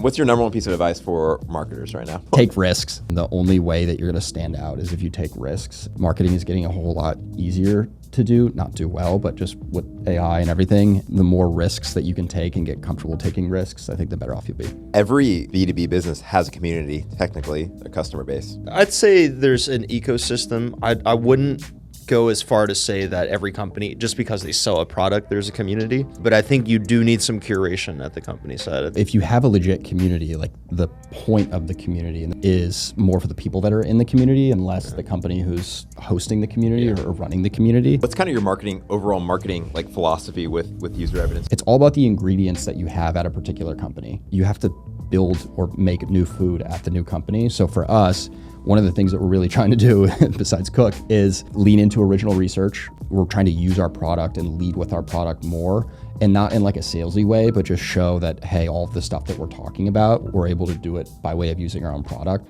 What's your number one piece of advice for marketers right now? Take risks. The only way that you're going to stand out is if you take risks. Marketing is getting a whole lot easier to do, not do well, but just with AI and everything, the more risks that you can take and get comfortable taking risks, I think the better off you'll be. Every B2B business has a community, technically, a customer base. I'd say there's an ecosystem. I wouldn't go as far to say that every company, just because they sell a product, there's a community. But I think you do need some curation at the company side. If you have a legit community, like the point of the community is more for the people that are in the community and less the company who's hosting the community or running the community. What's kind of your overall marketing like philosophy with UserEvidence? It's all about the ingredients that you have at a particular company. You have to build or make new food at the new company. So for us, one of the things that we're really trying to do, besides cook, is lean into original research. We're trying to use our product and lead with our product more, and not in like a salesy way, but just show that, hey, all of the stuff that we're talking about, we're able to do it by way of using our own product.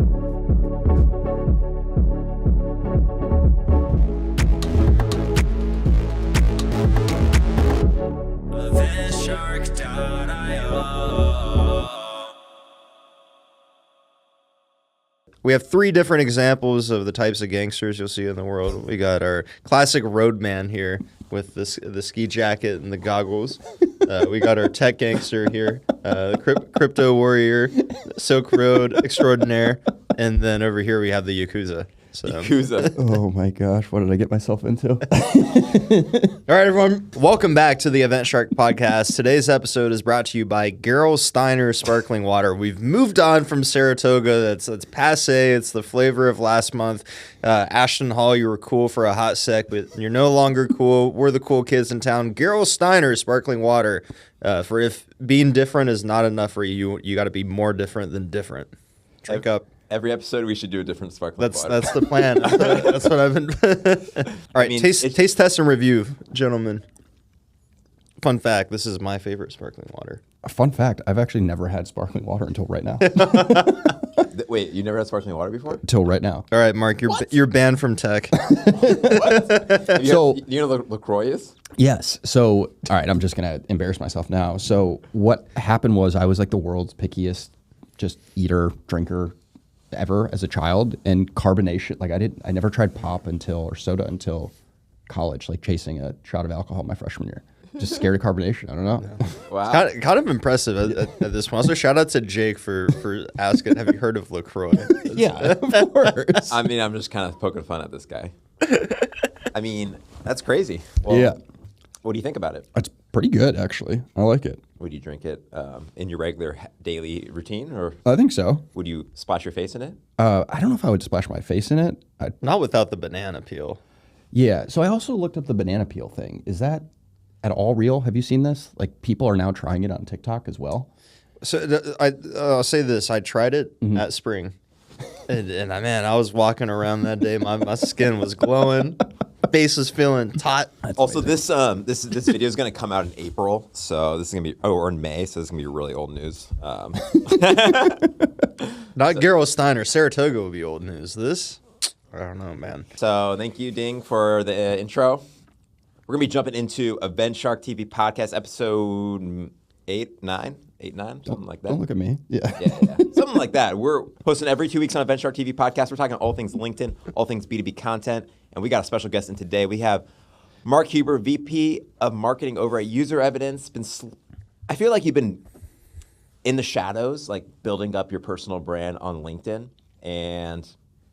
We have 3 different examples of the types of gangsters you'll see in the world. We got our classic roadman here with the ski jacket and the goggles. We got our tech gangster here, crypto warrior, Silk Road extraordinaire, and then over here we have the Yakuza. So. Yakuza. Oh my gosh, what did I get myself into? All right, everyone. Welcome back to the EventShark Podcast. Today's episode is brought to you by Gerolsteiner Sparkling Water. We've moved on from Saratoga. That's passé. It's the flavor of last month. Ashton Hall, you were cool for a hot sec, but you're no longer cool. We're the cool kids in town. Gerolsteiner Sparkling Water. For if being different is not enough for you, you got to be more different than different. Drink up. Every episode, we should do a different sparkling water. That's the plan. That's what I've been. All right, taste test and review, gentlemen. Fun fact: this is my favorite sparkling water. A fun fact: I've actually never had sparkling water until right now. Wait, you never had sparkling water before? Until right now. All right, Mark, you're banned from tech. You know what LaCroix is? Yes. So, all right, I'm just gonna embarrass myself now. So, what happened was I was like the world's pickiest, just eater, drinker ever as a child, and carbonation, like I never tried pop or soda until college, like chasing a shot of alcohol my freshman year. Just scared of carbonation. I don't know. Wow. Kind of impressive at this point. Also, shout out to Jake for asking, have you heard of LaCroix? Yeah, of course. I mean, I'm just kind of poking fun at this guy. I mean, that's crazy. Well, yeah. What do you think about it? It's pretty good, actually. I like it. Would you drink it in your regular daily routine, or I think so. would you splash your face in it? I don't know if I would splash my face in it. Not without the banana peel. Yeah. So I also looked up the banana peel thing. Is that at all real? Have you seen this? Like, people are now trying it on TikTok as well. So I'll say this: I tried it at Spring, and man, I was walking around that day. My skin was glowing. Face is feeling taut. That's also amazing. this video is going to come out in April, so this is going to be or in May, so this is going to be really old news. Not Gerolsteiner. Saratoga will be old news. This, I don't know, man. So thank you, Ding, for the intro. We're going to be jumping into EventShark TV Podcast episode 8, 9, something like that. Don't look at me. Yeah. Yeah. Something like that. We're posting every 2 weeks on EventShark TV Podcast. We're talking all things LinkedIn, all things B2B content. And we got a special guest in today. We have Mark Huber, VP of Marketing over at UserEvidence. I feel like you've been in the shadows, like building up your personal brand on LinkedIn. And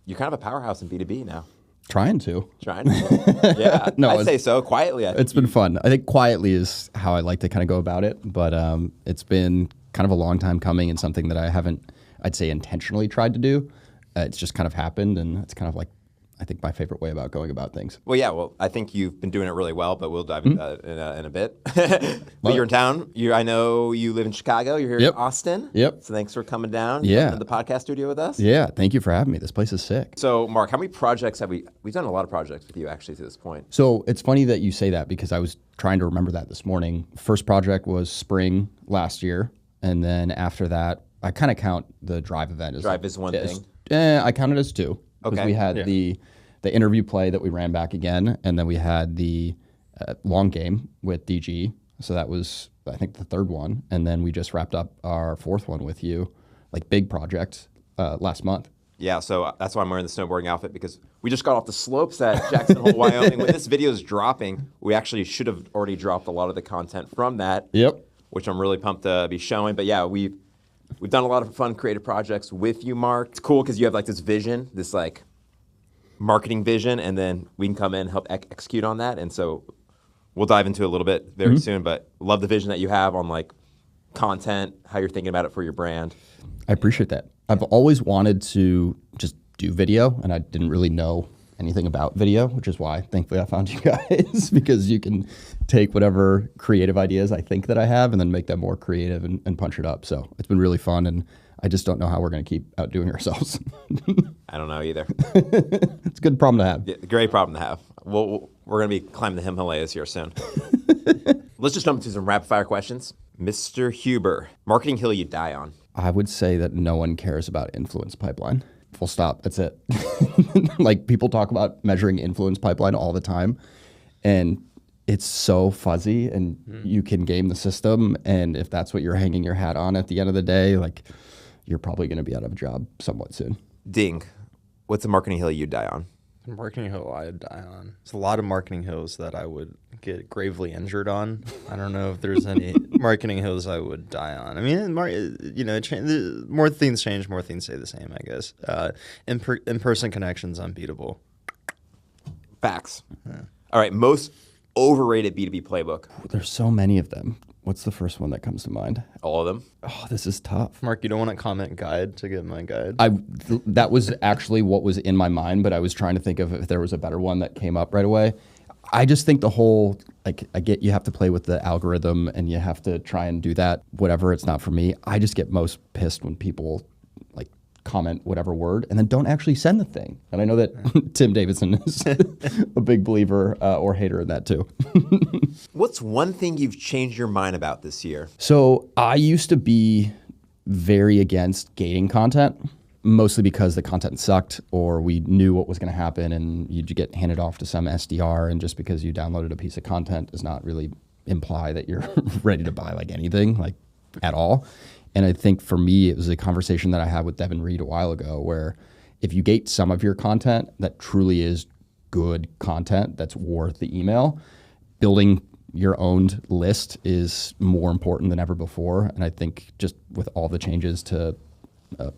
you're kind of a powerhouse in B2B now. Trying to. Yeah. No, I'd say so. Quietly, I think. It's been fun. I think quietly is how I like to kind of go about it. But it's been kind of a long time coming and something that I haven't, I'd say, intentionally tried to do. It's just kind of happened, and it's kind of like, I think, my favorite way about going about things. Well, yeah. Well, I think you've been doing it really well, but we'll dive into that in a bit. But you're in town. I know you live in Chicago. You're here in Austin. Yep. So thanks for coming down. Yeah. To the podcast studio with us. Yeah. Thank you for having me. This place is sick. So, Mark, how many projects have we've done a lot of projects with you actually to this point. So it's funny that you say that because I was trying to remember that this morning. First project was spring last year. And then after that, I kind of count the drive event as Drive is one thing. I count it as 2. Because Okay. we had the interview play that we ran back again, and then we had the long game with DG So that was, I think, the third one. And then we just wrapped up our fourth one with you, like big project, last month. Yeah, so that's why I'm wearing the snowboarding outfit, because we just got off the slopes at Jackson Hole, Wyoming. When this video is dropping, we actually should have already dropped a lot of the content from that. Yep. Which I'm really pumped to be showing. But yeah, we've done a lot of fun creative projects with you, Mark. It's cool because you have like this vision, this like marketing vision, and then we can come in and help execute on that. And so we'll dive into it a little bit very soon, but love the vision that you have on like content, how you're thinking about it for your brand. I appreciate that. I've always wanted to just do video, and I didn't really know anything about video, which is why thankfully I found you guys, because you can take whatever creative ideas I think that I have and then make them more creative and punch it up. So it's been really fun, and I just don't know how we're going to keep outdoing ourselves. I don't know either. It's a good problem to have. Yeah, great problem to have. We're going to be climbing the Himalayas here soon. Let's just jump into some rapid fire questions. Mr. Huber, marketing hill you die on. I would say that no one cares about influence pipeline. Full stop. That's it. Like, people talk about measuring influence pipeline all the time, and it's so fuzzy, and you can game the system. And if that's what you're hanging your hat on at the end of the day, like, you're probably going to be out of a job somewhat soon. Ding. What's a marketing hill you die on? Marketing hill I'd die on. There's a lot of marketing hills that I would get gravely injured on. I don't know if there's any marketing hills I would die on. I mean, more things change, more things stay the same, I guess. In-person connections, unbeatable. Facts. Yeah. All right, most overrated B2B playbook. There's so many of them. What's the first one that comes to mind? All of them. Oh, this is tough. Mark, you don't want to comment guide to get my guide? That was actually what was in my mind, but I was trying to think of if there was a better one that came up right away. I just think the whole, like, I get you have to play with the algorithm and you have to try and do that. Whatever, it's not for me. I just get most pissed when people like comment whatever word and then don't actually send the thing. And I know that Tim Davidson is a big believer or hater in that too. What's one thing you've changed your mind about this year? So I used to be very against gating content, mostly because the content sucked or we knew what was going to happen and you'd get handed off to some SDR, and just because you downloaded a piece of content does not really imply that you're ready to buy like anything, like at all. And I think for me, it was a conversation that I had with Devin Reed a while ago, where if you gate some of your content that truly is good content that's worth the email, building your own list is more important than ever before. And I think just with all the changes to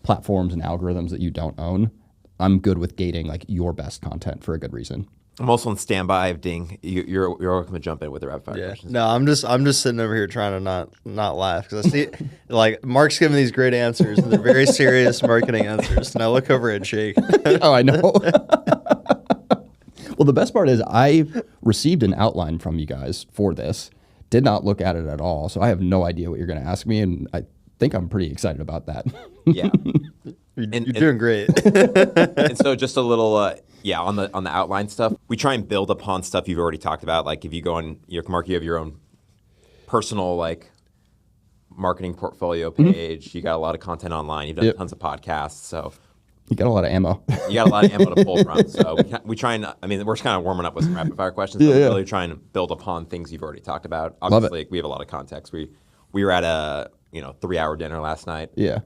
platforms and algorithms that you don't own, I'm good with gating like your best content for a good reason. I'm also on standby of Ding. You're welcome to jump in with the rapid fire questions. No, I'm just sitting over here trying to not laugh because I see like Mark's giving these great answers and they're very serious marketing answers, and I look over at Jake. Oh, I know. Well, the best part is I received an outline from you guys for this, did not look at it at all, so I have no idea what you're going to ask me, and I think I'm pretty excited about that. Yeah. You're doing great. And so just a little, on the outline stuff, we try and build upon stuff you've already talked about. Like if you go on Mark, you have your own personal like marketing portfolio page. You got a lot of content online. You've done tons of podcasts. So you got a lot of ammo. You got a lot of ammo to pull from. So we try and, I mean, we're just kind of warming up with some rapid fire questions. But we're really trying to build upon things you've already talked about. Obviously, we have a lot of context. We were at a 3-hour dinner last night. Yeah.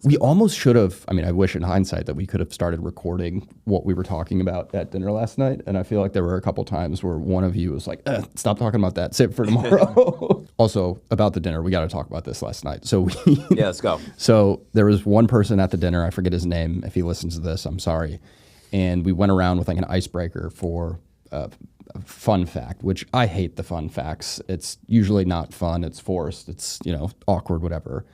We almost should have, I mean, I wish in hindsight that we could have started recording what we were talking about at dinner last night. And I feel like there were a couple times where one of you was like, stop talking about that, save it for tomorrow. Also, about the dinner, we got to talk about this last night. So yeah, let's go. So there was one person at the dinner, I forget his name. If he listens to this, I'm sorry. And we went around with like an icebreaker for a fun fact, which I hate the fun facts. It's usually not fun. It's forced. It's, awkward, whatever.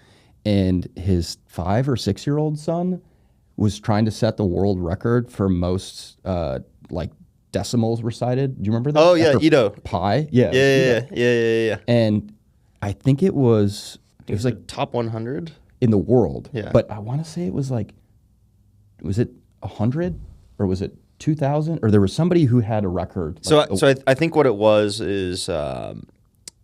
And his 5 or 6-year-old son was trying to set the world record for most like decimals recited. Do you remember that? Oh yeah, Ito. Pi. Yeah. And I think it was like top 100 in the world. Yeah. But I want to say it was like, was it 100 or was it 2,000? Or there was somebody who had a record. So I think what it was is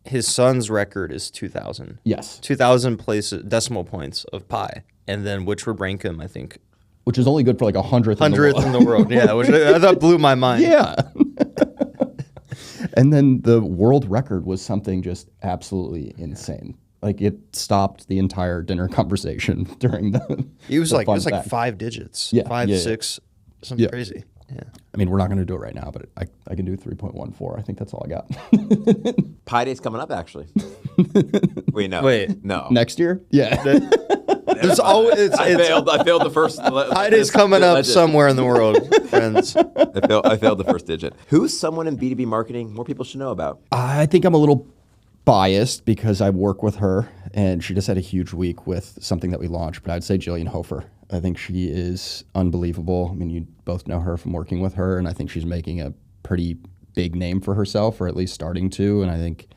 his son's record is 2,000. Yes. 2,000 decimal points of pi, and then which would rank him, I think, which is only good for like 100th in the world. Yeah, which I thought blew my mind. Yeah. And then the world record was something just absolutely insane. Like it stopped the entire dinner conversation during the. It was like 5 digits. Yeah. 5, Yeah. 6, something crazy. Yeah. I mean, we're not going to do it right now, but I can do 3.14. I think that's all I got. Pi Day's coming up, actually. Wait, no. Wait. No. Next year? Yeah. There's always I failed the first. Pi Day's coming up somewhere in the world, friends. I failed the first digit. Who's someone in B2B marketing more people should know about? I think I'm a little biased because I work with her, and she just had a huge week with something that we launched, but I'd say Jillian Hofer. I think she is unbelievable. I mean, you both know her from working with her, and I think she's making a pretty big name for herself, or at least starting to, and I think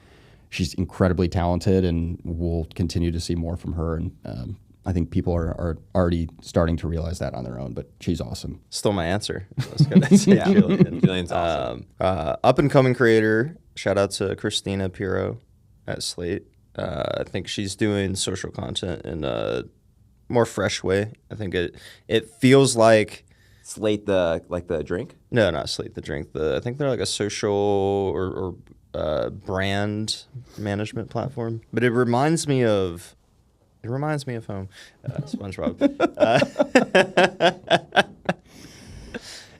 she's incredibly talented, and we'll continue to see more from her, and I think people are already starting to realize that on their own, but she's awesome. Still my answer. That's good. Yeah. Jillian's awesome. Up and coming creator. Shout out to Christina Piro at Slate. I think she's doing social content in a more fresh way. I think it feels like Slate the drink? no, not Slate the drink. I think they're like a social or brand management platform. But it reminds me of home. SpongeBob.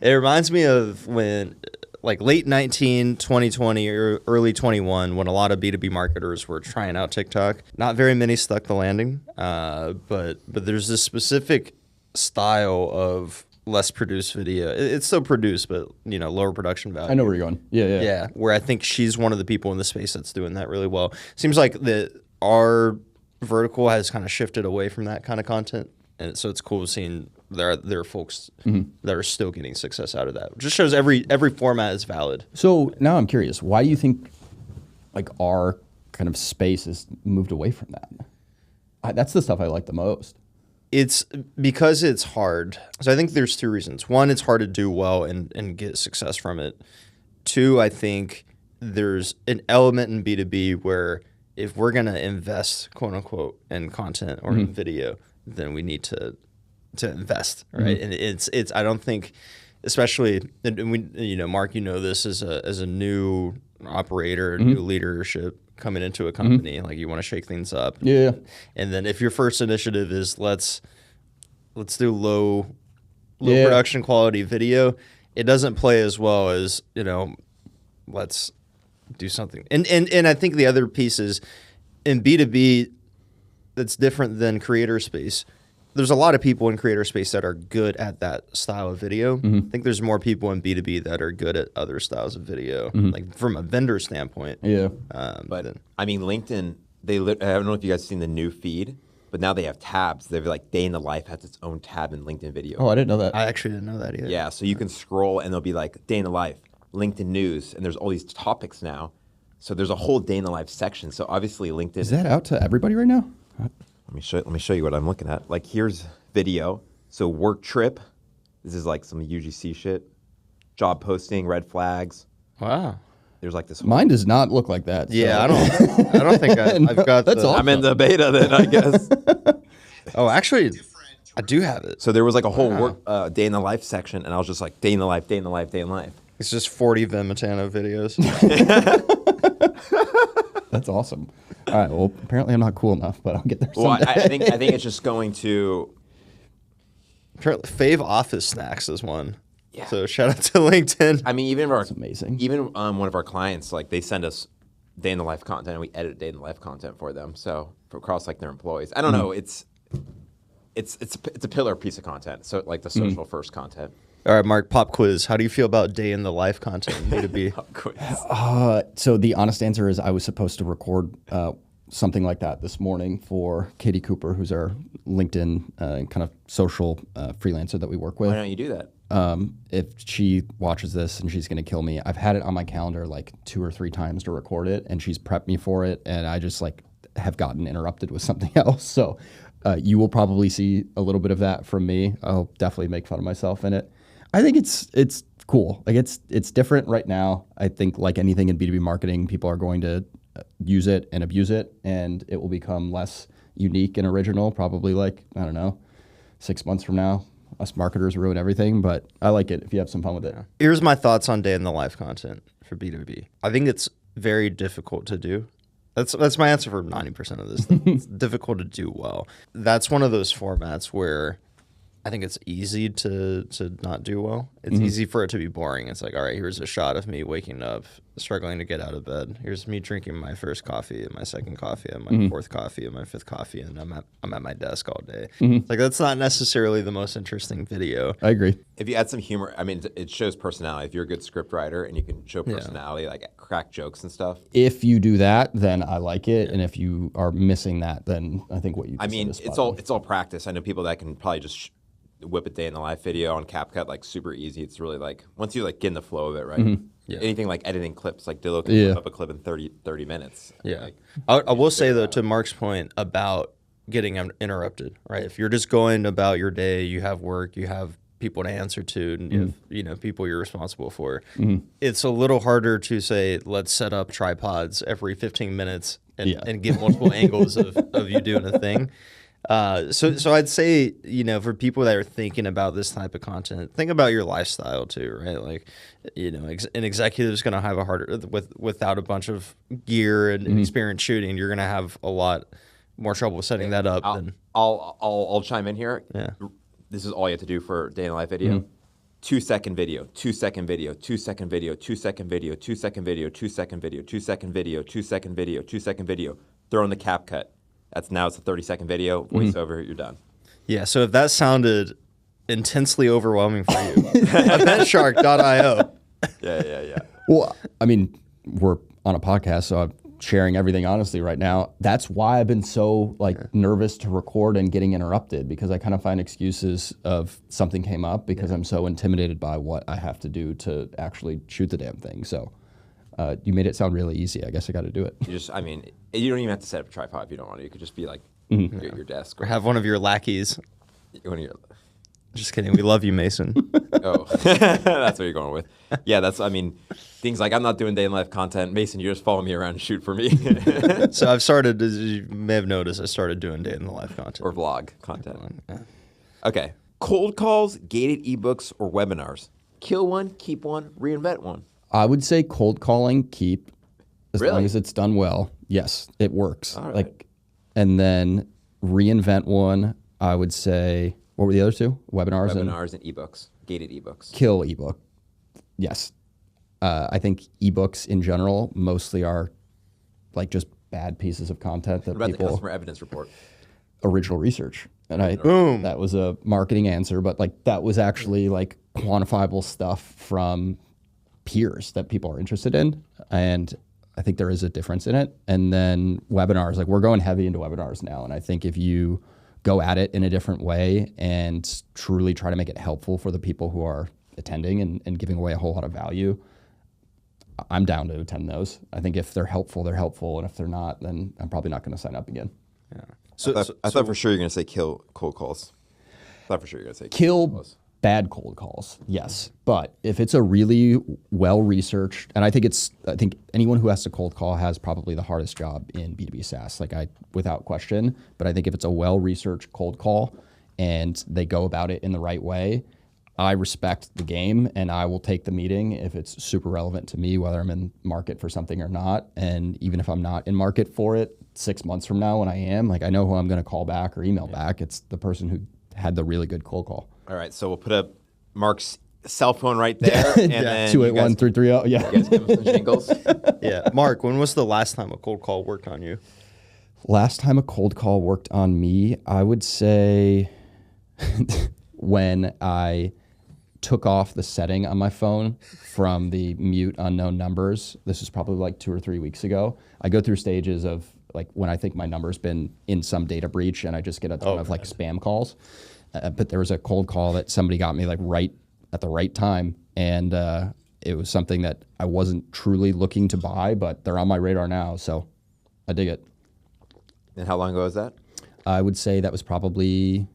It reminds me of when, like, late 2020, or early 21, when a lot of B2B marketers were trying out TikTok. Not very many stuck the landing, but there's this specific style of less produced video. It's still produced, but, lower production value. I know where you're going. Yeah. Yeah, where I think she's one of the people in the space that's doing that really well. Seems like our vertical has kind of shifted away from that kind of content, and so it's cool seeing there are folks that are still getting success out of that. It just shows every format is valid. So now I'm curious, why do you think like our kind of space has moved away from that? That's the stuff I like the most. It's because it's hard. So I think there's two reasons. One, it's hard to do well and get success from it. Two, I think there's an element in B2B where if we're going to invest, quote unquote, in content or in video, then we need to invest, right? And it's I don't think, especially, and we, Mark, this as a new operator, new leadership coming into a company, like you want to shake things up. Yeah. And then if your first initiative is let's do low production quality video, it doesn't play as well as, let's do something. And I think the other piece is in B2B that's different than creator space. There's a lot of people in creator space that are good at that style of video. I think there's more people in B2B that are good at other styles of video, like from a vendor standpoint. Yeah. But I mean, LinkedIn, I don't know if you guys have seen the new feed, but now they have tabs. They're like Day in the Life has its own tab in LinkedIn Video. Oh, I didn't know that. I actually didn't know that either. Yeah, so you can scroll and they'll be like Day in the Life, LinkedIn News, and there's all these topics now. So there's a whole Day in the Life section. So obviously LinkedIn. Is that out to everybody right now? Let me show you what I'm looking at. Like here's video. So work trip. This is like some UGC shit. Job posting, red flags. Wow. There's like this. Mine does not look like that. Yeah, so. I don't think I've got That's awesome. I'm in the beta then, I guess. Oh, actually, I do have it. So there was like a whole work Day in the Life section, and I was just like Day in the Life, Day in the Life, Day in the Life. It's just 40 Vimitano videos. That's awesome. All right. Well, apparently I'm not cool enough, but I'll get there Well, someday. I think it's just going to. Apparently, Fave Office Snacks is one. Yeah. So shout out to LinkedIn. I mean, even That's amazing. Even one of our clients, like they send us Day in the Life content, and we edit Day in the Life content for them. So across like their employees, I don't know. It's a pillar piece of content. So like the social first content. All right, Mark, pop quiz. How do you feel about day in the life content in B2B? So the honest answer is I was supposed to record something like that this morning for Katie Cooper, who's our LinkedIn kind of social freelancer that we work with. Why don't you do that? If she watches this and she's going to kill me, I've had it on my calendar like 2 or 3 times to record it, and she's prepped me for it, and I just like have gotten interrupted with something else. So you will probably see a little bit of that from me. I'll definitely make fun of myself in it. I think it's cool. Like it's different right now. I think like anything in B2B marketing, people are going to use it and abuse it, and it will become less unique and original. Probably like, I don't know, 6 months from now, us marketers ruin everything. But I like it if you have some fun with it. Here's my thoughts on day in the life content. for B2B? I think it's very difficult to do. That's my answer for 90% of this thing. It's difficult to do well. That's one of those formats where I think it's easy to not do well. It's easy for it to be boring. It's like, all right, here's a shot of me waking up, struggling to get out of bed. Here's me drinking my first coffee and my second coffee and my fourth coffee and my fifth coffee, and I'm at my desk all day. Like, that's not necessarily the most interesting video. I agree. If you add some humor, I mean, it shows personality. If you're a good script writer and you can show personality, like crack jokes and stuff. If you do that, then I like it, and if you are missing that, then I think what you. I mean, it's all practice. I know people that can probably just whip a day in the life video on CapCut, like super easy. It's really like once you like get in the flow of it, right? Yeah. Anything like editing clips, like Dillo can whip up a clip in 30 minutes. Yeah. Like, I will say though, to Mark's point about getting interrupted, right? If you're just going about your day, you have work, you have people to answer to, and you have, people you're responsible for. It's a little harder to say, let's set up tripods every 15 minutes and get multiple angles of you doing a thing. So I'd say, for people that are thinking about this type of content, think about your lifestyle too, right? Like, an executive is going to have a harder without a bunch of gear and experience shooting. You're going to have a lot more trouble setting that up. I'll chime in here. Yeah. This is all you have to do for day in the life video. 2-second video, 2-second video, 2-second video, 2-second video, 2-second video, 2-second video, 2-second video, 2-second video, 2-second video. Throw in the CapCut. It's a 30-second video, voiceover, you're done. Yeah, so if that sounded intensely overwhelming for you, EventShark.io. Yeah. Well, I mean, we're on a podcast, so I'm sharing everything honestly right now. That's why I've been so nervous to record and getting interrupted, because I kind of find excuses of something came up because I'm so intimidated by what I have to do to actually shoot the damn thing. So you made it sound really easy. I guess I got to do it. You don't even have to set up a tripod if you don't want to. You could just be like your desk. Or have one of your lackeys. Just kidding. We love you, Mason. Oh, that's what you're going with. Yeah, things like I'm not doing day in life content. Mason, you just follow me around and shoot for me. So I've started, as you may have noticed, I started doing day in the life content. Or vlog content. Yeah. Okay. Cold calls, gated ebooks, or webinars. Kill one, keep one, reinvent one. I would say cold calling, keep, as Really? long as it's done well. Yes, it works. All right. And then reinvent one, I would say, what were the other two? Webinars and ebooks, gated ebooks. kill ebook. Yes. I think ebooks in general mostly are just bad pieces of content that What about people the customer evidence report? original research. And Boom. that was a marketing answer, but that was actually quantifiable stuff from peers that people are interested in. And I think there is a difference in it. And then webinars, we're going heavy into webinars now. And I think if you go at it in a different way and truly try to make it helpful for the people who are attending and giving away a whole lot of value, I'm down to attend those. I think if they're helpful. And if they're not, then I'm probably not going to sign up again. Yeah. I thought for sure you're going to say kill cold calls. I thought for sure you're going to say Kill bad cold calls, yes. But if it's a really well-researched, and I think anyone who has to cold call has probably the hardest job in B2B SaaS, without question. But I think if it's a well-researched cold call and they go about it in the right way, I respect the game and I will take the meeting if it's super relevant to me, whether I'm in market for something or not. And even if I'm not in market for it 6 months from now when I am, I know who I'm going to call back or email back. It's the person who had the really good cold call. All right, so we'll put up Mark's cell phone right there. And then 281-330. Yeah. you guys give him some jingles. Yeah. Mark, when was the last time a cold call worked on you? Last time a cold call worked on me, I would say when I took off the setting on my phone from the mute unknown numbers. This was probably 2 or 3 weeks ago. I go through stages of when I think my number's been in some data breach and I just get a ton of spam calls. But there was a cold call that somebody got me right at the right time. And it was something that I wasn't truly looking to buy, but they're on my radar now. So I dig it. And how long ago was that? I would say that was probably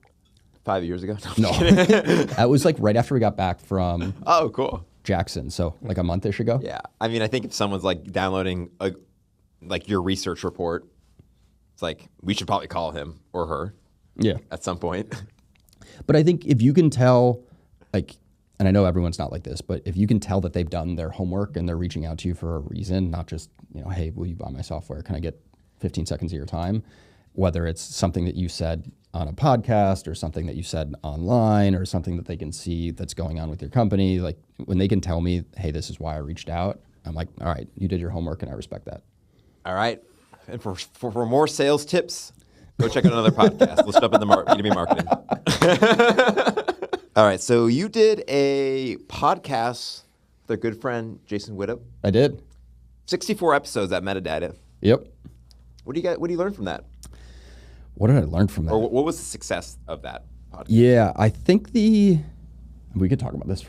5 years ago? No. That was right after we got back from Oh, cool. Jackson. So a month-ish ago. Yeah. I think if someone's downloading your research report, it's we should probably call him or her. Yeah. At some point. But I think if you can tell, and and I know everyone's not like this, but if you can tell that they've done their homework and they're reaching out to you for a reason, not just, hey, will you buy my software? Can I get 15 seconds of your time? Whether it's something that you said on a podcast or something that you said online or something that they can see that's going on with your company, like when they can tell me, hey, this is why I reached out, I'm like, all right, you did your homework and I respect that. All right. And for more sales tips, go check out another podcast. Let's jump into B2B marketing. All right. So you did a podcast with our good friend, Jason Widup. I did. 64 episodes at Metadata. Yep. What do you learn from that? What did I learn from that? Or what was the success of that podcast? Yeah, I think we could talk about this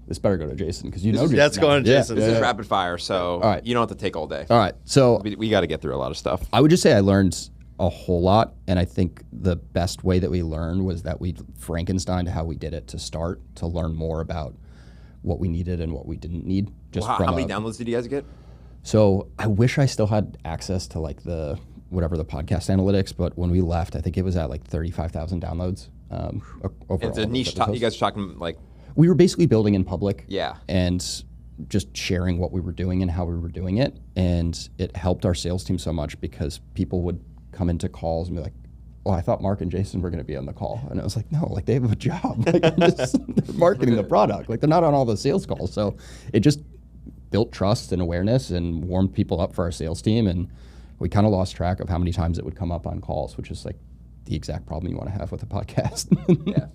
this better go to Jason because Jason. That's going to Jason. This is rapid fire, so right. You don't have to take all day. All right, so we got to get through a lot of stuff. I would just say I learned a whole lot, and I think the best way that we learned was that we Frankensteined how we did it to start to learn more about what we needed and what we didn't need. How many downloads did you guys get? So I wish I still had access to like the podcast analytics, but when we left, I think it was at like 35,000 downloads. It's a niche topic. You guys are talking like. We were basically building in public. Yeah. And just sharing what we were doing and how we were doing it. And it helped our sales team so much because people would come into calls and be like, well, I thought Mark and Jason were going to be on the call. And I was like, no, like they have a job. Like they're marketing the product. Like they're not on all the sales calls. So it just built trust and awareness and warmed people up for our sales team. And we kind of lost track of how many times it would come up on calls, which is like the exact problem you want to have with a podcast. Yeah.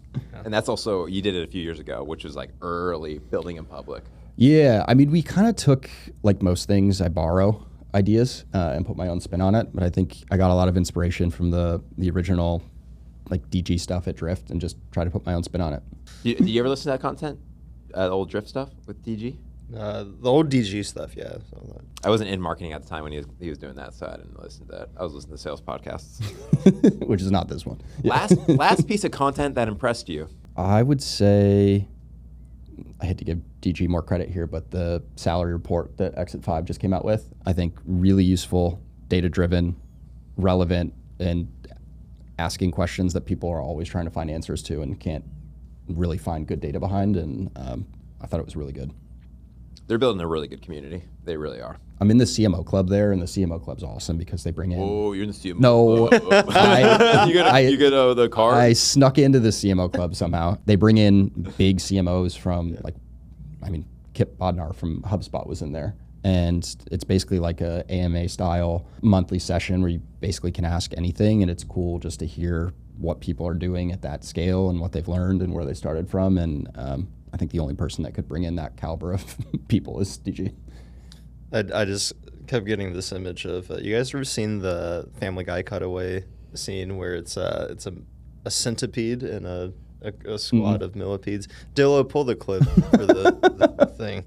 And that's also, you did it a few years ago, which was like early building in public. Yeah. I mean, we kind of took, like most things, I borrow ideas and put my own spin on it. But I think I got a lot of inspiration from the original like DG stuff at Drift and just try to put my own spin on it. Do you ever listen to that content? Old Drift stuff with DG? The old DG stuff, yeah. I wasn't in marketing at the time when he was doing that, so I didn't listen to that. I was listening to sales podcasts. Which is not this one. Yeah. Last piece of content that impressed you? I would say, I hate to give DG more credit here, but the salary report that Exit 5 just came out with, I think really useful, data-driven, relevant, and asking questions that people are always trying to find answers to and can't really find good data behind, and I thought it was really good. They're building a really good community. They really are. I'm in the CMO club there, and the CMO club's awesome because they bring in... Oh, you're in the CMO No. club. You get the card? I snuck into the CMO club somehow. They bring in big CMOs from, Kip Bodnar from HubSpot was in there. And it's basically like a AMA-style monthly session where you basically can ask anything, and it's cool just to hear what people are doing at that scale and what they've learned and where they started from. And I think the only person that could bring in that caliber of people is DG. I just kept getting this image of you guys ever seen the Family Guy cutaway scene where it's a centipede and a squad of millipedes? Dillo, pull the clip for the thing.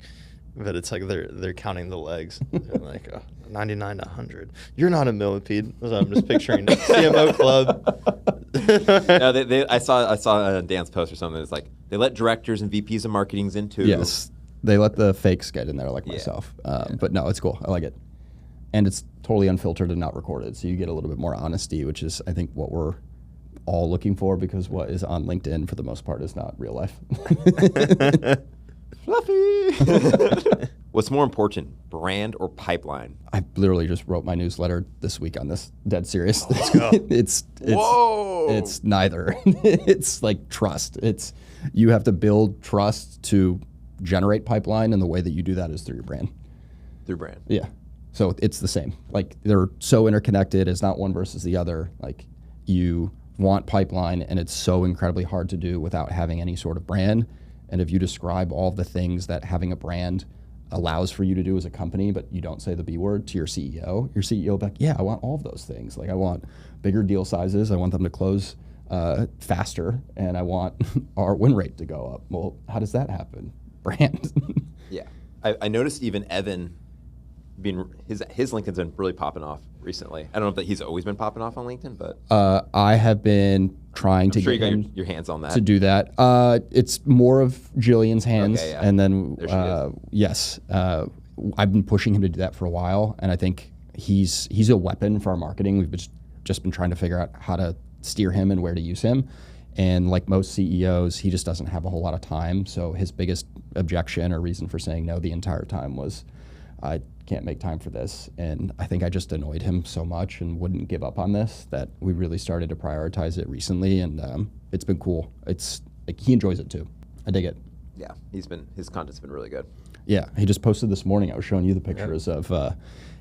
But it's like they're counting the legs. They're like 99 to 100. You're not a millipede. So I'm just picturing CMO club. No, I saw a dance post or something. It's like they let directors and VPs of marketings in too. Yes, they let the fakes get in there like myself. But no, it's cool. I like it. And it's totally unfiltered and not recorded. So you get a little bit more honesty, which is, I think, what we're all looking for because what is on LinkedIn for the most part is not real life. Fluffy. What's more important, brand or pipeline? I literally just wrote my newsletter this week on this. Dead serious. Let's go. Whoa. It's neither. It's like trust. You have to build trust to generate pipeline, and the way that you do that is through your brand. Through brand. Yeah. So it's the same. Like they're so interconnected. It's not one versus the other. Like you want pipeline, and it's so incredibly hard to do without having any sort of brand. And if you describe all the things that having a brand allows for you to do as a company, but you don't say the B word to your CEO will be like, yeah, I want all of those things. Like I want bigger deal sizes. I want them to close faster, and I want our win rate to go up. Well, how does that happen? Brand. Yeah. I noticed even Evan his LinkedIn's been really popping off recently. I don't know if that he's always been popping off on LinkedIn, but I have been trying to get him your hands on that to do that. It's more of Jillian's hands, okay, yeah. And then yes, I've been pushing him to do that for a while, and I think he's a weapon for our marketing. We've just been trying to figure out how to steer him and where to use him. And like most CEOs, he just doesn't have a whole lot of time. So his biggest objection or reason for saying no the entire time was, I can't make time for this. And I think I just annoyed him so much and wouldn't give up on this that we really started to prioritize it recently. And it's been cool. It's like he enjoys it too. I dig it. Yeah, his content's been really good. Yeah, he just posted this morning. I was showing you the pictures of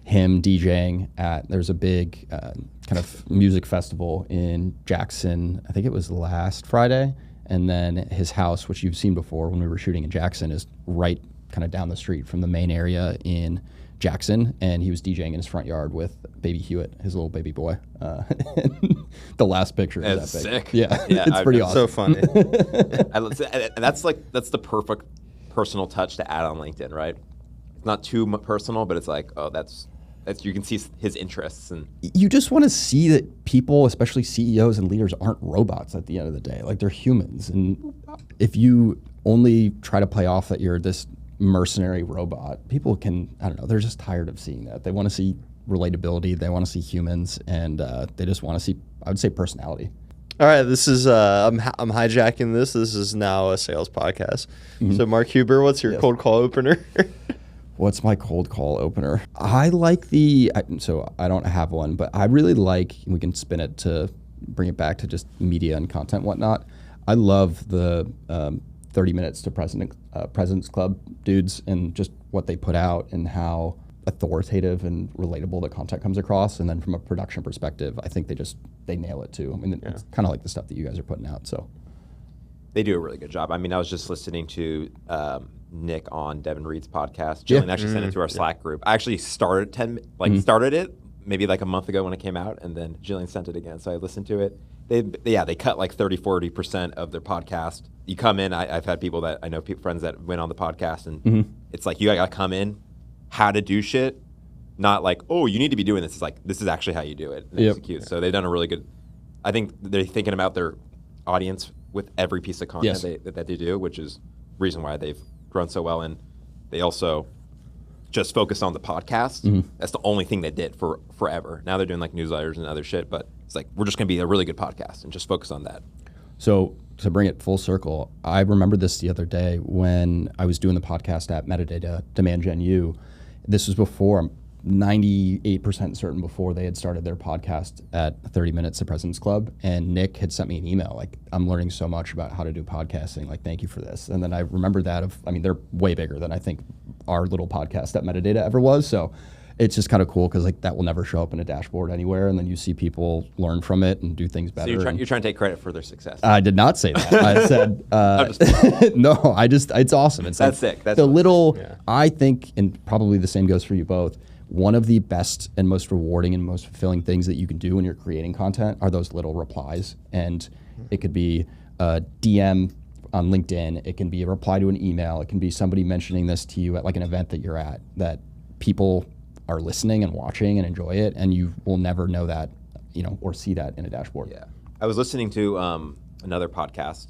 him DJing at, there's a big kind of music festival in Jackson. I think it was last Friday. And then his house, which you've seen before when we were shooting in Jackson, is right kind of down the street from the main area in Jackson. And he was DJing in his front yard with baby Hewitt, his little baby boy. The last picture is that big. Sick. Yeah, it's pretty awesome. So funny. That's the perfect personal touch to add on LinkedIn, right? It's not too personal, but it's like, oh, that's you can see his interests. And you just want to see that people, especially CEOs and leaders, aren't robots at the end of the day. Like, they're humans. And if you only try to play off that you're this mercenary robot, people can, I don't know, they're just tired of seeing that. They want to see relatability. They want to see humans, and they just want to see, I would say, personality. All right, this is I'm hijacking this. This is now a sales podcast. Mm-hmm. So, Mark Huber, what's your cold call opener? What's my cold call opener? I like so I don't have one, but I really like, we can spin it to bring it back to just media and content and whatnot. I love the 30 Minutes to President's Club dudes and just what they put out and how authoritative and relatable the content comes across. And then from a production perspective, I think they nail it too. I mean, it's kind of like the stuff that you guys are putting out. So they do a really good job. I mean, I was just listening to Nick on Devin Reed's podcast. Jillian actually sent it to our Slack group. I actually started it maybe like a month ago when it came out, and then Jillian sent it again. So I listened to it. They cut like 30-40% of their podcast. You come in, I've had people that I know, friends that went on the podcast, and it's like, you got to come in, how to do shit, not like, oh, you need to be doing this. It's like, this is actually how you do it and execute. So they've done a really good, I think they're thinking about their audience with every piece of content that they do, which is reason why they've grown so well. And they also just focused on the podcast. That's the only thing they did for forever. Now they're doing like newsletters and other shit, but it's like, we're just going to be a really good podcast and just focus on that. So to bring it full circle, I remember this the other day when I was doing the podcast at Metadata, Demand Gen U. This was before, I'm 98% certain before they had started their podcast at 30 Minutes to President's Club. And Nick had sent me an email, like, I'm learning so much about how to do podcasting. Like, thank you for this. And then I remember that they're way bigger than I think our little podcast at Metadata ever was. So it's just kind of cool because like that will never show up in a dashboard anywhere. And then you see people learn from it and do things better. So you're trying to take credit for their success. I did not say that. I said, no, it's awesome. It's that's like sick. That's the little, I think, and probably the same goes for you both, one of the best and most rewarding and most fulfilling things that you can do when you're creating content are those little replies. And it could be a DM on LinkedIn. It can be a reply to an email. It can be somebody mentioning this to you at like an event that you're at, that people are listening and watching and enjoy it. And you will never know that, or see that in a dashboard. Yeah. I was listening to another podcast,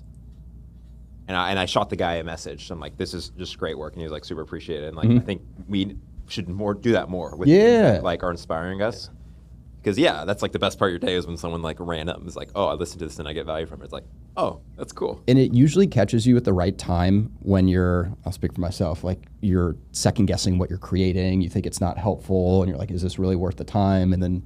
and I shot the guy a message. So I'm like, this is just great work. And he was like, super appreciated. And like, I think we should do that more with things that like are inspiring us. Because that's like the best part of your day is when someone like random is like, oh, I listened to this and I get value from it. It's like, oh, that's cool. And it usually catches you at the right time when I'll speak for myself, like you're second guessing what you're creating. You think it's not helpful and you're like, is this really worth the time? And then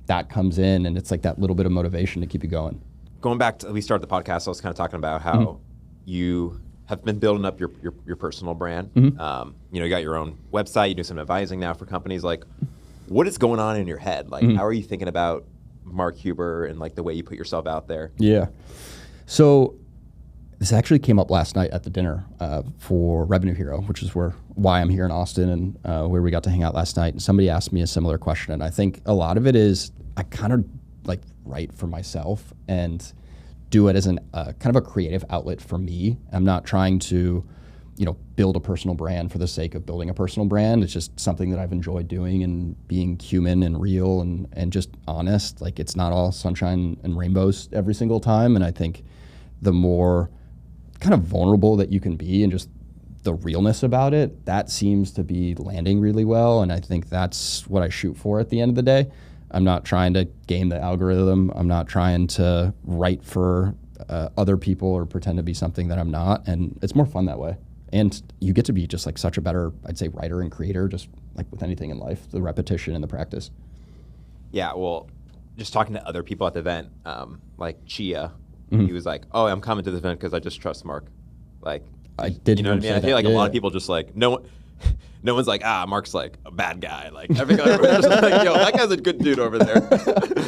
that comes in and it's like that little bit of motivation to keep you going. Going back to, we started the podcast, I was kind of talking about how you have been building up your personal brand. You got your own website, you do some advising now for companies. Like, what is going on in your head? Like, how are you thinking about Mark Huber and like the way you put yourself out there? Yeah. So this actually came up last night at the dinner for Revenue Hero, which is why I'm here in Austin and where we got to hang out last night. And somebody asked me a similar question. And I think a lot of it is I kind of like write for myself and do it as an kind of a creative outlet for me. I'm not trying to build a personal brand for the sake of building a personal brand. It's just something that I've enjoyed doing and being human and real and just honest. Like, it's not all sunshine and rainbows every single time. And I think the more kind of vulnerable that you can be and just the realness about it, that seems to be landing really well. And I think that's what I shoot for at the end of the day. I'm not trying to game the algorithm. I'm not trying to write for other people or pretend to be something that I'm not, and it's more fun that way. And you get to be just like such a better, I'd say, writer and creator, just like with anything in life, the repetition and the practice. Yeah, well, just talking to other people at the event, like Chia, he was like, "Oh, I'm coming to this event because I just trust Mark." Like, I did. You know what I mean? I feel like a lot of people just like no one's like, Mark's like a bad guy. Like everyone's just like, yo, that guy's a good dude over there.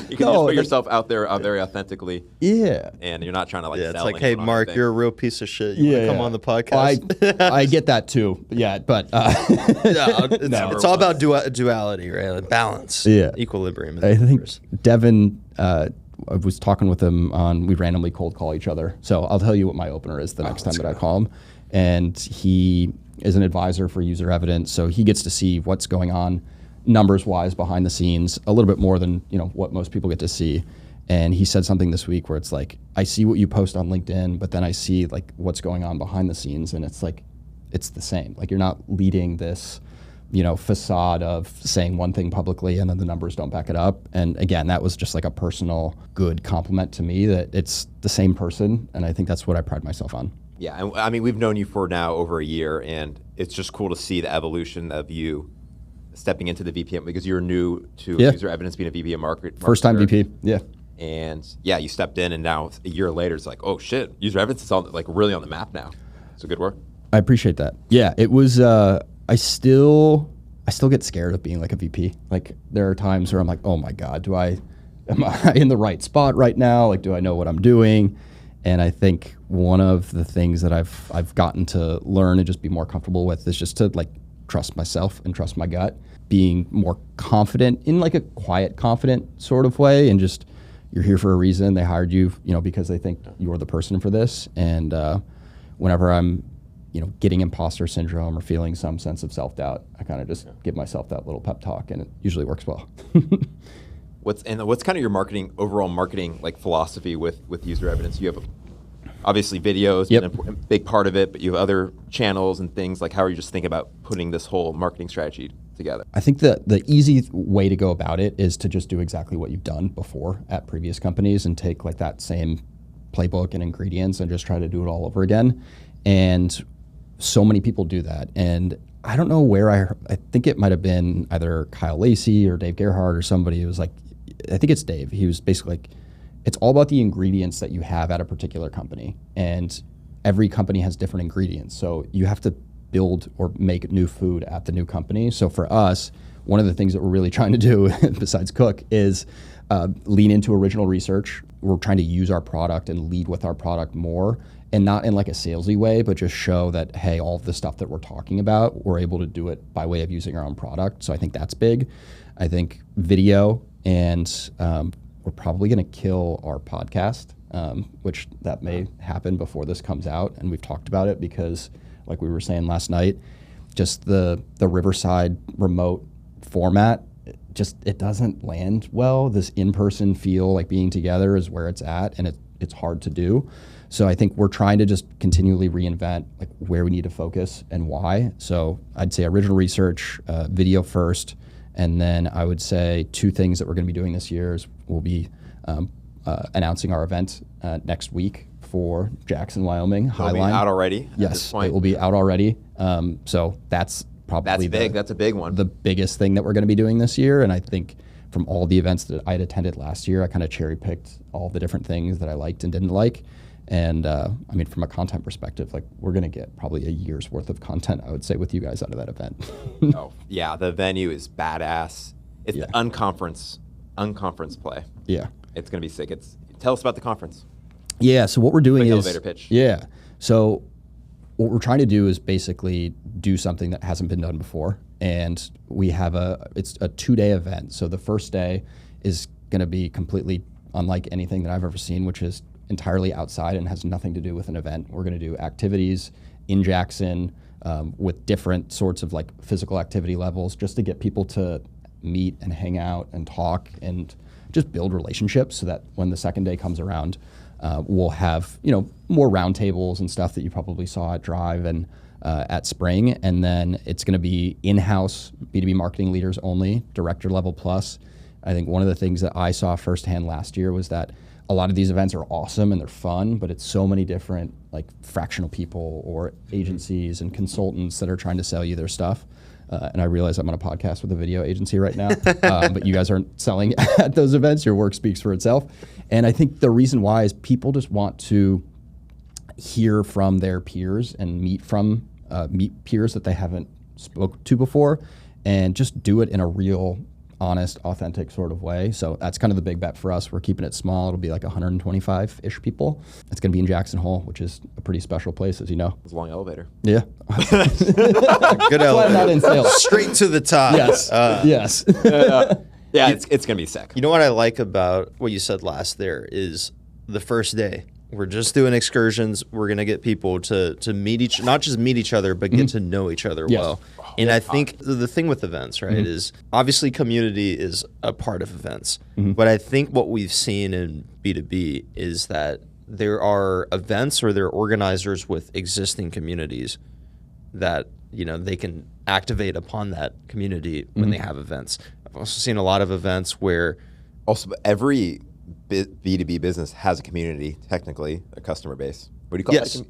You can just put yourself out there very authentically. Yeah. And you're not trying to like Yeah, it's sell like, hey, anyone Mark, anything. you're a real piece of shit. You want to come on the podcast? I get that too. Yeah, but it's all about duality, right? Like balance, equilibrium. I think Devin, I was talking with him we randomly cold call each other. So I'll tell you what my opener is the next time that I call him. And he is an advisor for UserEvidence, so he gets to see what's going on numbers-wise behind the scenes a little bit more than what most people get to see. And he said something this week where it's like, I see what you post on LinkedIn, but then I see like what's going on behind the scenes, and it's like, it's the same. Like you're not leading this, facade of saying one thing publicly and then the numbers don't back it up. And again, that was just like a personal good compliment to me that it's the same person, and I think that's what I pride myself on. Yeah, and I mean, we've known you for now over a year, and it's just cool to see the evolution of you stepping into the VPM because you're new to UserEvidence being a VP of marketer. First time VP, yeah. And yeah, you stepped in, and now a year later, it's like, oh shit, UserEvidence is like really on the map now. So good work. I appreciate that. Yeah, it was. I still get scared of being like a VP. Like there are times where I'm like, oh my god, am I in the right spot right now? Like, do I know what I'm doing? And I think one of the things that I've gotten to learn and just be more comfortable with is just to like trust myself and trust my gut, being more confident in like a quiet, confident sort of way, and just you're here for a reason. They hired you, because they think you're the person for this. And whenever I'm, getting imposter syndrome or feeling some sense of self-doubt, I kind of just give myself that little pep talk, and it usually works well. What's kind of your overall marketing like philosophy with UserEvidence? You have obviously videos, been a big part of it, but you have other channels and things. Like, how are you just thinking about putting this whole marketing strategy together? I think the easy way to go about it is to just do exactly what you've done before at previous companies and take like that same playbook and ingredients and just try to do it all over again. And so many people do that. And I don't know where I think it might have been either Kyle Lacey or Dave Gerhardt or somebody who was like, I think it's Dave. He was basically like, it's all about the ingredients that you have at a particular company. And every company has different ingredients. So you have to build or make new food at the new company. So for us, one of the things that we're really trying to do, besides cook, is lean into original research. We're trying to use our product and lead with our product more, and not in like a salesy way, but just show that, hey, all of the stuff that we're talking about, we're able to do it by way of using our own product. So I think that's big. I think video, and we're probably going to kill our podcast, which that may happen before this comes out. And we've talked about it because, like we were saying last night, just the Riverside remote format, it doesn't land well. This in-person feel, like being together, is where it's at, and it's hard to do. So I think we're trying to just continually reinvent like where we need to focus and why. So I'd say original research, video first, and then I would say two things that we're going to be doing this year is we'll be announcing our event next week for Jackson, Wyoming. It'll be out already. Yes, it will be out already. So that's probably big. That's a big one. The biggest thing that we're going to be doing this year. And I think from all the events that I had attended last year, I kind of cherry picked all the different things that I liked and didn't like. And I mean, from a content perspective, like we're going to get probably a year's worth of content, I would say, with you guys out of that event. Oh yeah, the venue is badass. It's the unconference play. Yeah, it's going to be sick. Tell us about the conference. Yeah, so what we're doing is elevator pitch. Yeah, so what we're trying to do is basically do something that hasn't been done before, and we have it's a 2-day event. So the first day is going to be completely unlike anything that I've ever seen, which is entirely outside and has nothing to do with an event. We're going to do activities in Jackson with different sorts of like physical activity levels, just to get people to meet and hang out and talk and just build relationships, so that when the second day comes around, we'll have more roundtables and stuff that you probably saw at Drive and at Spring. And then it's going to be in-house B2B marketing leaders only, director level plus. I think one of the things that I saw firsthand last year was that a lot of these events are awesome and they're fun, but it's so many different like fractional people or agencies and consultants that are trying to sell you their stuff. And I realize I'm on a podcast with a video agency right now, but you guys aren't selling at those events. Your work speaks for itself. And I think the reason why is people just want to hear from their peers and meet peers that they haven't spoke to before, and just do it in a real, honest, authentic sort of way. So that's kind of the big bet for us. We're keeping it small. It'll be like 125-ish people. It's going to be in Jackson Hole, which is a pretty special place, as you know. It's a long elevator. Yeah. Good elevator. Not in sales. Straight to the top. Yes. Yes. Yeah, it's going to be sick. You know what I like about what you said last there is the first day. We're just doing excursions. We're going to get people to meet not just meet each other, but get to know each other well. And I think the thing with events, right, is obviously community is a part of events. But I think what we've seen in B2B is that there are events or there are organizers with existing communities that, you know, they can activate upon that community when they have events. I've also seen a lot of events where Also, every B2B business has a community, technically, a customer base. What do you call Yes. that?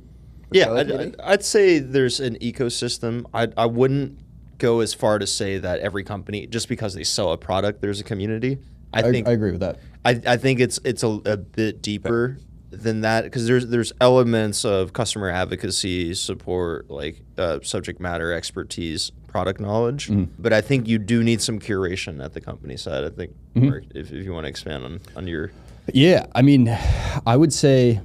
Yeah, I'd say there's an ecosystem. I wouldn't go as far to say that every company, just because they sell a product, there's a community. I agree with that. I think it's a bit deeper than that, because there's elements of customer advocacy, support, like subject matter expertise, product knowledge. But I think you do need some curation at the company side. I think, Mark, if you want to expand on your... Yeah, I mean, I would say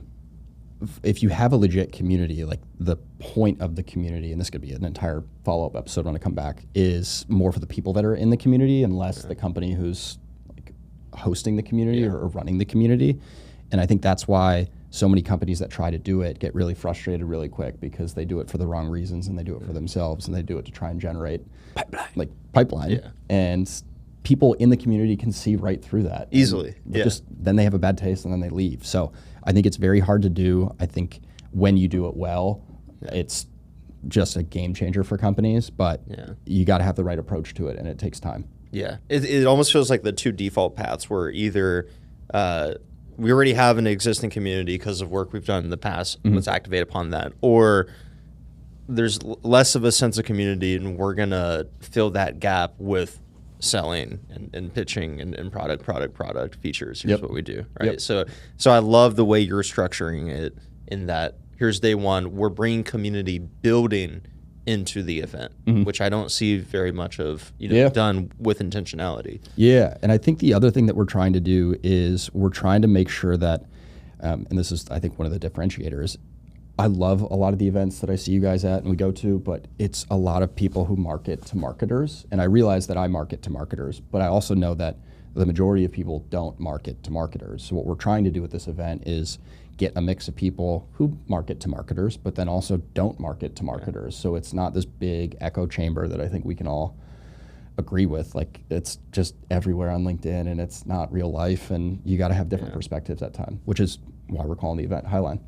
if you have a legit community, like the point of the community, and this could be an entire follow-up episode when I come back, is more for the people that are in the community and less the company who's like hosting the community or running the community. And I think that's why so many companies that try to do it get really frustrated really quick, because they do it for the wrong reasons, and they do it for themselves, and they do it to try and generate pipeline. Yeah. And people in the community can see right through that Easily. Then they have a bad taste and then they leave. So I think it's very hard to do. I think when you do it well, it's just a game changer for companies, but you got to have the right approach to it, and it takes time. Yeah, it almost feels like the two default paths were either we already have an existing community because of work we've done in the past, let's activate upon that, or there's less of a sense of community, and we're going to fill that gap with selling and pitching and product features. Here's what we do, right? So I love the way you're structuring it, in that here's day one, we're bringing community building into the event, which I don't see very much of done with intentionality. Yeah, and I think the other thing that we're trying to do is we're trying to make sure that, and this is I think one of the differentiators, I love a lot of the events that I see you guys at and we go to, but it's a lot of people who market to marketers. And I realize that I market to marketers, but I also know that the majority of people don't market to marketers. So what we're trying to do with this event is get a mix of people who market to marketers, but then also don't market to marketers. So it's not this big echo chamber that I think we can all agree with. Like, it's just everywhere on LinkedIn, and it's not real life, and you got to have different perspectives at time, which is why we're calling the event Highline.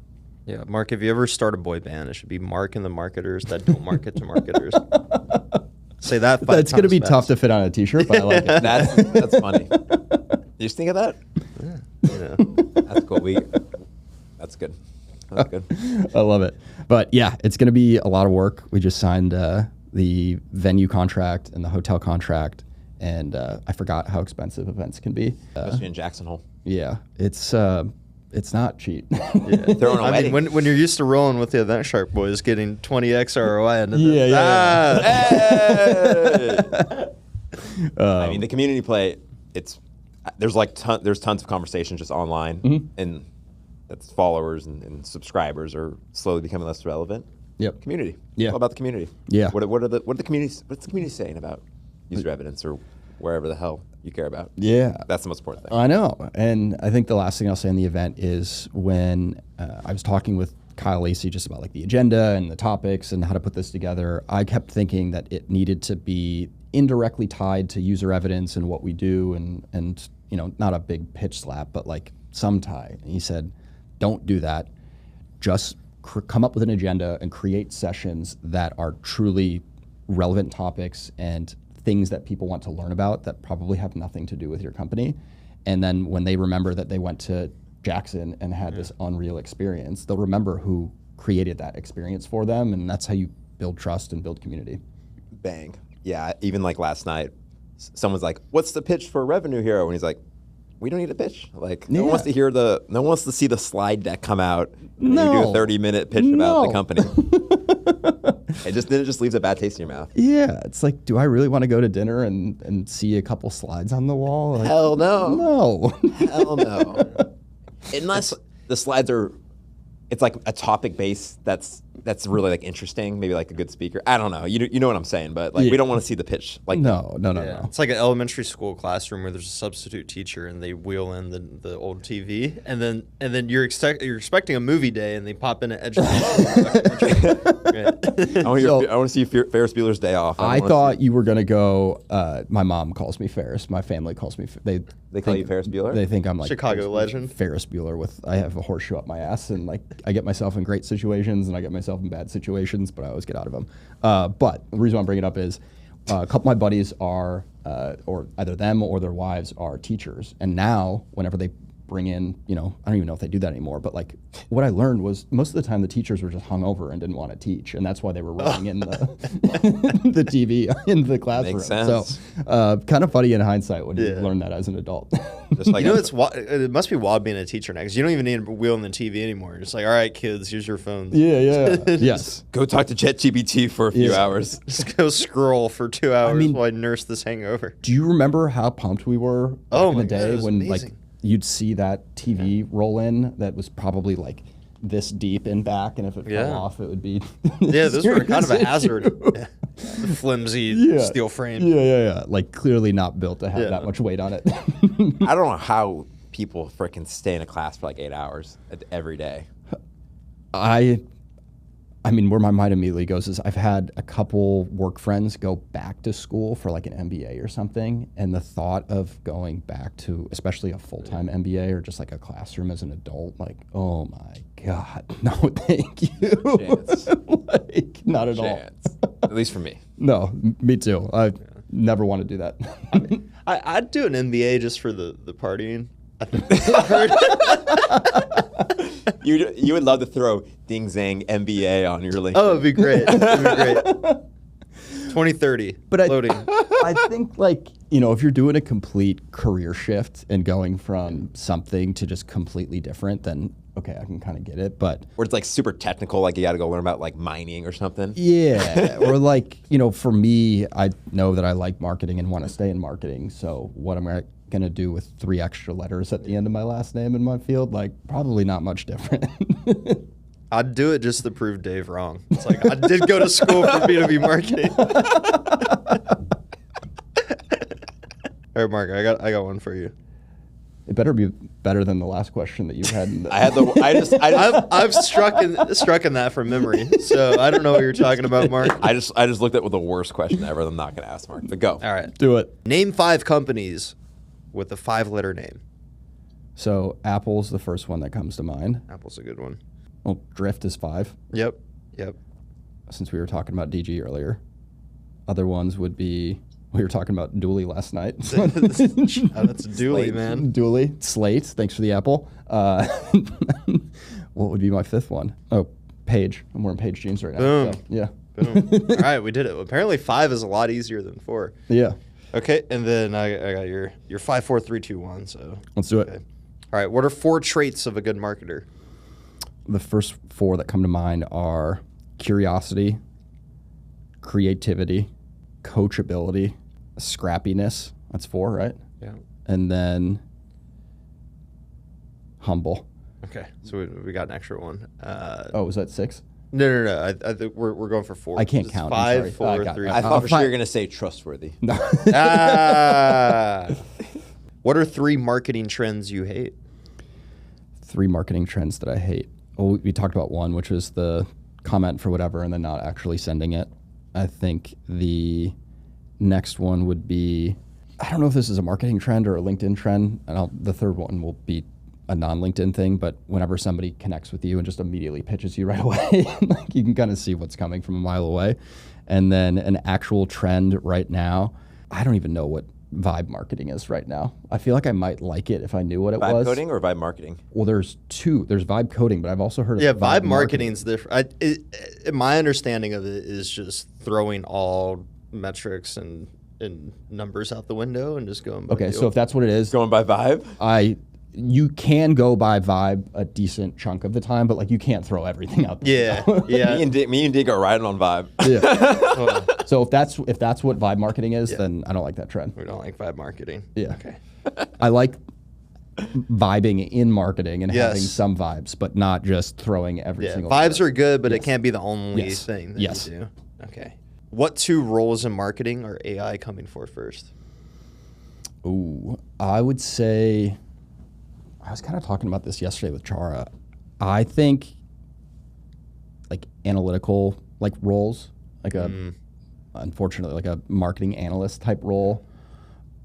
Yeah, Mark, if you ever start a boy band, it should be Mark and the marketers that don't market to marketers. Say that 5 times. That's going to be tough to fit on a t-shirt, but I like it. That's funny. You just think of that? Yeah. That's cool. That's good. That's good. I love it. But yeah, it's going to be a lot of work. We just signed the venue contract and the hotel contract, and I forgot how expensive events can be. Especially in Jackson Hole. Yeah, it's not cheap. Throwing a wedding. When you're used to rolling with the EventShark boys, getting 20x ROI, and I mean, the community play. There's tons of conversations just online, and that's followers and subscribers are slowly becoming less relevant. Yep. Community. Yeah. All about the community. Yeah. What's the community saying about UserEvidence or wherever the hell you care about? Yeah. That's the most important thing. I know. And I think the last thing I'll say on the event is when I was talking with Kyle Lacey just about like the agenda and the topics and how to put this together, I kept thinking that it needed to be indirectly tied to UserEvidence and what we do, and not a big pitch slap, but like some tie. And he said, don't do that. Just come up with an agenda and create sessions that are truly relevant topics and things that people want to learn about that probably have nothing to do with your company. And then when they remember that they went to Jackson and had this unreal experience, they'll remember who created that experience for them, and that's how you build trust and build community. Bang. Yeah, even like last night, someone's like, "What's the pitch for Revenue Hero?" And he's like, "We don't need a pitch. Like, no one wants to hear no one wants to see the slide deck come out. And you do a 30-minute pitch about the company. It just leaves a bad taste in your mouth. Yeah, it's like, do I really want to go to dinner and see a couple slides on the wall? Like, Hell no. No. Hell no. Unless the slides it's like a topic base that's really like interesting, maybe like a good speaker. I don't know. You know what I'm saying, but like we don't want to see the pitch. Like No. It's like an elementary school classroom where there's a substitute teacher and they wheel in the old TV, and then you're expecting a movie day and they pop in an education. I want to see Ferris Bueller's Day Off. I thought you were gonna go. My mom calls me Ferris. My family calls me. They call you Ferris Bueller? They think I'm like Chicago legend. Ferris Bueller I have a horseshoe up my ass, and like I get myself in great situations and I get myself in bad situations, but I always get out of them. But the reason I'm bringing it up is a couple of my buddies are, or either them or their wives are teachers, and now whenever they bring in, I don't even know if they do that anymore, but like what I learned was most of the time the teachers were just hungover and didn't want to teach, and that's why they were running in the TV in the classroom. Makes sense. So kind of funny in hindsight when you learn that as an adult. Just like it must be wild being a teacher now, because you don't even need to wheel in the TV anymore. You're just like, all right, kids, here's your phones. Yeah. Yes. Go talk to ChatGPT for a few hours. Just go scroll for 2 hours while I nurse this hangover. Do you remember how pumped we were back in the day when amazing. like you'd see that TV roll in that was probably like this deep in back, and if it fell off, it would be those were kind of a hazard. The flimsy steel frame. Yeah. Like clearly not built to have that much weight on it. I don't know how people freaking stay in a class for like 8 hours every day. I mean, where my mind immediately goes is I've had a couple work friends go back to school for like an MBA or something, and the thought of going back to especially a full-time MBA or just like a classroom as an adult, like, oh my God, no thank you. Chance. Like, not at all. At least for me. No, me too. I never want to do that. I'd do an MBA just for the partying. You would love to throw Ding Zang MBA on your LinkedIn. Oh, it'd be great. 2030. But loading. I think like, if you're doing a complete career shift and going from something to just completely different, then okay, I can kind of get it. But where it's like super technical, like you got to go learn about like mining or something. Yeah, or like, for me, I know that I like marketing and want to stay in marketing. So what am I going to do with 3 extra letters at the end of my last name in my field? Like, probably not much different. I'd do it just to prove Dave wrong. It's like, I did go to school for B2B marketing. All right, Mark, I got one for you. It better be better than the last question that you had. I've struck in that from memory, so I don't know what you're talking about, Mark. I just looked at with the worst question ever. I'm not going to ask Mark, but go. All right, do it. Name 5 companies with a 5-letter name. So Apple's the first one that comes to mind. Apple's a good one. Well, Drift is 5. Yep. Since we were talking about DG earlier, other ones would be. We were talking about Dooley last night. That's Dooley, man. Dooley, Slate. Thanks for the apple. What would be my 5th one? Oh, Page. I'm wearing Page jeans right now. Boom. So, yeah. Boom. All right, we did it. Apparently 5 is a lot easier than 4. Yeah. Okay, and then I got your 5, 4, 3, 2, 1. So let's do it. Okay. All right, what are 4 traits of a good marketer? The first 4 that come to mind are curiosity, creativity, coachability, scrappiness. That's 4, right? Yeah. And then humble. Okay, so we got an extra one. Was that 6? No. I think we're going for 4. I can't It's count. 5, 4, 3. I thought for sure you were going to say trustworthy. No. What are 3 marketing trends you hate? 3 marketing trends that I hate. Well, we talked about one, which was the comment for whatever and then not actually sending it. I think the next one would be, I don't know if this is a marketing trend or a LinkedIn trend, and the third one will be a non-LinkedIn thing, but whenever somebody connects with you and just immediately pitches you right away, like you can kind of see what's coming from a mile away. And then an actual trend right now, I don't even know what vibe marketing is right now. I feel like I might like it if I knew what it Vibe was. coding or vibe marketing? Well, there's two. There's vibe coding, but I've also heard of vibe marketing's different. My understanding of it is just throwing all metrics and numbers out the window and just going by Okay, feel. so if that's what it is, Going by vibe? you can go by vibe a decent chunk of the time, but like you can't throw everything out there. Yeah. Me and Dig are riding on vibe. Yeah. So if that's what vibe marketing is, then I don't like that trend. We don't like vibe marketing. Yeah. Okay. I like vibing in marketing and Yes. having some vibes, but not just throwing every Yeah. single Vibes are good, but it can't be the only Yes. thing that Yes. you do. Okay. What two roles in marketing are AI coming for first? Ooh, I would say, I was kind of talking about this yesterday with Chara. I think like analytical like roles, like unfortunately like a marketing analyst type role.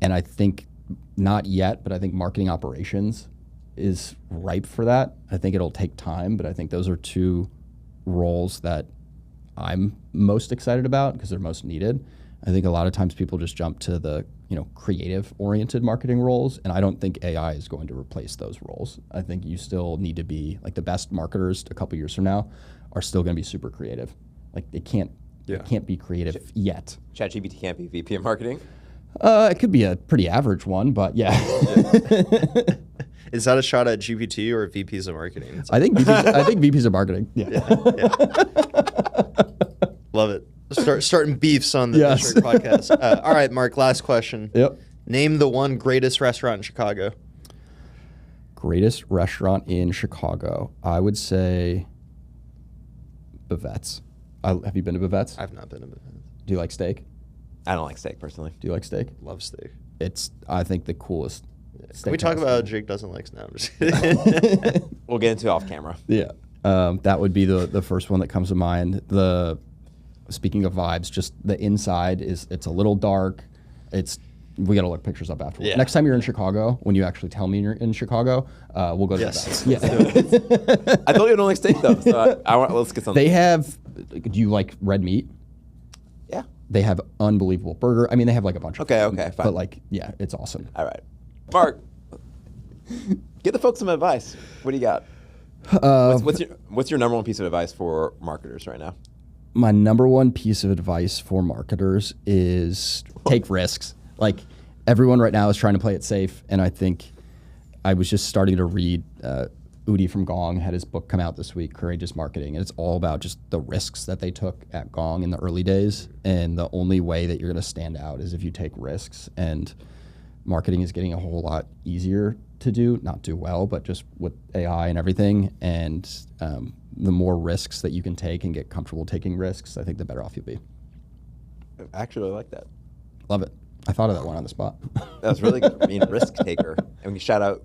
And I think not yet, but I think marketing operations is ripe for that. I think it'll take time, but I think those are two roles that I'm most excited about because they're most needed. I think a lot of times people just jump to the creative oriented marketing roles, and I don't think AI is going to replace those roles. I think you still need to be like the best marketers a couple years from now are still going to be super creative. Like it can't be creative yet. ChatGPT can't be VP of marketing? It could be a pretty average one, but yeah. Is that a shot at GPT or VPs of marketing? I think VPs of marketing. Yeah. Love it. Starting beefs on the Yes. EventShark podcast. All right, Mark, last question. Yep. Name the one greatest restaurant in Chicago. Greatest restaurant in Chicago. I would say Bavette's. Have you been to Bavette's? I've not been to Bavette's. Do you like steak? I don't like steak personally. Do you like steak? Love steak. It's, I think, the coolest steak. Can we talk about how Jake doesn't like snap? I'm just kidding. We'll get into it off camera. Yeah. That would be the first one that comes to mind. Speaking of vibes, just the inside it's a little dark. We got to look pictures up afterwards. Yeah. Next time you're in Chicago, when you actually tell me you're in Chicago, we'll go to Yes. Bavette's. Yeah. I told you I don't like steak though, so let's get something. They have, do you like red meat? Yeah. They have unbelievable burger. I mean, they have like a bunch of Okay, things, fine. But like, yeah, it's awesome. All right. Mark, give the folks some advice. What do you got? What's your number one piece of advice for marketers right now? My number one piece of advice for marketers is take risks. Like everyone right now is trying to play it safe, and I think I was just starting to read. Udi from Gong had his book come out this week, Courageous Marketing, and it's all about just the risks that they took at Gong in the early days. And the only way that you're going to stand out is if you take risks. And marketing is getting a whole lot easier to do, not do well, but just with AI and everything. And the more risks that you can take and get comfortable taking risks, I think the better off you'll be. I actually really like that. Love it. I thought of that one on the spot. That was really good. Being a risk taker. And we can shout out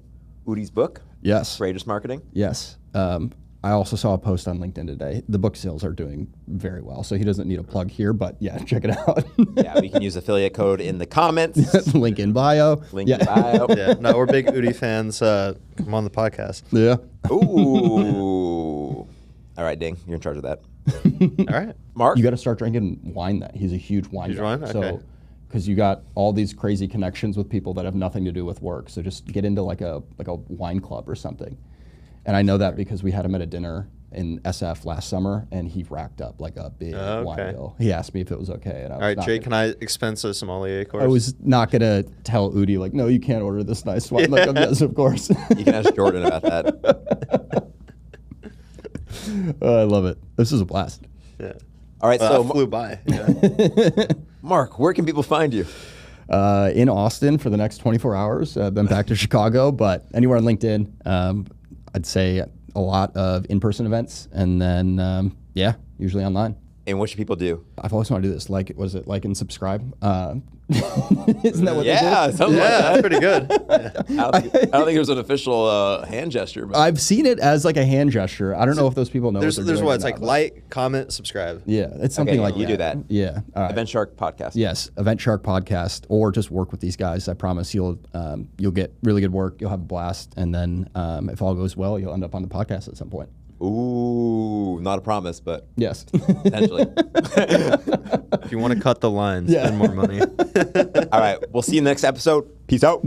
Udi's book, Yes. Courageous Marketing. Yes. I also saw a post on LinkedIn today. The book sales are doing very well, so he doesn't need a plug here, but yeah, check it out. Yeah, we can use affiliate code in the comments. Link in bio. Link in bio. Yeah, no, we're big Udi fans. Come on the podcast. Yeah. Ooh. All right, Ding, you're in charge of that. All right. Mark? You got to start drinking wine. That he's a huge wine. Huge guy. wine? Okay. So, because you got all these crazy connections with people that have nothing to do with work. So just get into like a wine club or something. And I know that because we had him at a dinner in SF last summer, and he racked up like a big wine bill. He asked me if it was okay, and I was All right, not Jay, gonna- can I expense a sommelier course? I was not gonna tell Udi like, no, you can't order this nice wine. Like, yes, of course. You can ask Jordan about that. I love it. This is a blast. Yeah. All right, so flew by. Yeah. Mark, where can people find you? In Austin for the next 24 hours. Then back to Chicago, but anywhere on LinkedIn. I'd say a lot of in-person events, and then usually online. And what should people do? I've always wanted to do this. Like and subscribe? Isn't that what Yeah, they do? something like Yeah, that. that's pretty good. Yeah. I don't think there's an official hand gesture. But I've seen it as like a hand gesture. I don't know if those people know. There's what they're doing what? or It's not, like but- like, comment, subscribe. Yeah, it's something Okay, like you that. do that. Yeah. All right. EventShark Podcast. Yes, EventShark Podcast, or just work with these guys. I promise you'll get really good work. You'll have a blast, and then if all goes well, you'll end up on the podcast at some point. Ooh, not a promise, but Yes. potentially. If you want to cut the line, spend more money. All right, we'll see you next episode. Peace out.